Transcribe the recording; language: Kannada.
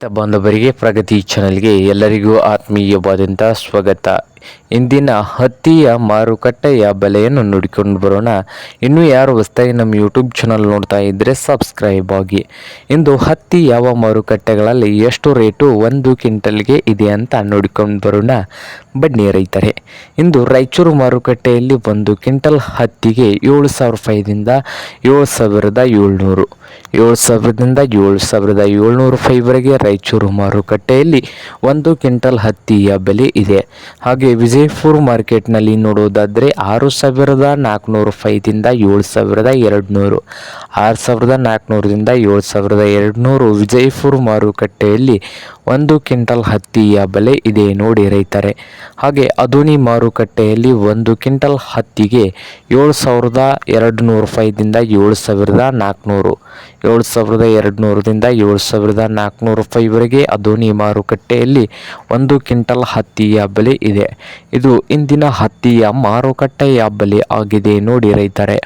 ಬಾಂಧವರಿಗೆ ಪ್ರಗತಿ ಚಾನೆಲ್ಗೆ ಎಲ್ಲರಿಗೂ ಆತ್ಮೀಯವಾದಂಥ ಸ್ವಾಗತ. ಇಂದಿನ ಹತ್ತಿಯ ಮಾರುಕಟ್ಟೆಯ ಬೆಲೆಯನ್ನು ನೋಡಿಕೊಂಡು ಬರೋಣ. ಇನ್ನು ಯಾರು ಹೊಸದಾಗಿ ನಮ್ಮ ಯೂಟ್ಯೂಬ್ ಚಾನಲ್ ನೋಡ್ತಾ ಇದ್ದರೆ ಸಬ್ಸ್ಕ್ರೈಬ್ ಆಗಿ. ಇಂದು ಹತ್ತಿ ಯಾವ ಮಾರುಕಟ್ಟೆಗಳಲ್ಲಿ ಎಷ್ಟು ರೇಟು ಒಂದು ಕ್ವಿಂಟಲ್ಗೆ ಇದೆ ಅಂತ ನೋಡಿಕೊಂಡು ಬರೋಣ. ಬನ್ನಿ ರೈತರೆ, ಇಂದು ರಾಯಚೂರು ಮಾರುಕಟ್ಟೆಯಲ್ಲಿ ಒಂದು ಕ್ವಿಂಟಲ್ ಹತ್ತಿಗೆ 7,000 ರೂಪಾಯಿದಿಂದ 7,700 7,000ದಿಂದ 7,700 ರೂಪಾಯಿವರೆಗೆ ರಾಯಚೂರು ಮಾರುಕಟ್ಟೆಯಲ್ಲಿ ಒಂದು ಕ್ವಿಂಟಲ್ ಹತ್ತಿಯ ಬೆಲೆ ಇದೆ. ಹಾಗೆ ವಿಜಯಪುರ ಮಾರ್ಕೆಟ್ನಲ್ಲಿ ನೋಡೋದಾದರೆ 6,400 ರೂಪಾಯಿದಿಂದ 7,200 6,400ದಿಂದ 7,200 ವಿಜಯಪುರ ಮಾರುಕಟ್ಟೆಯಲ್ಲಿ ಒಂದು ಕ್ವಿಂಟಲ್ ಹತ್ತಿಯ ಬೆಲೆ ಇದೆ ನೋಡಿ ರೈತರೆ. ಹಾಗೆ ಅದುನಿ ಮಾರುಕಟ್ಟೆಯಲ್ಲಿ ಒಂದು ಕ್ವಿಂಟಲ್ ಹತ್ತಿಗೆ 7,200 ರೂಪಾಯಿದಿಂದ 7,400 7,200ದಿಂದ 7,400 ರೂಪಾಯಿವರೆಗೆ ಅದುನಿ ಮಾರುಕಟ್ಟೆಯಲ್ಲಿ ಒಂದು ಕ್ವಿಂಟಲ್ ಹತ್ತಿಯ ಬೆಲೆ ಇದೆ. ಇದು ಇಂದಿನ ಹತ್ತಿಯ ಮಾರುಕಟ್ಟೆಯ ಬೆಲೆ ಆಗಿದೆ ನೋಡಿ ರೈತರೆ.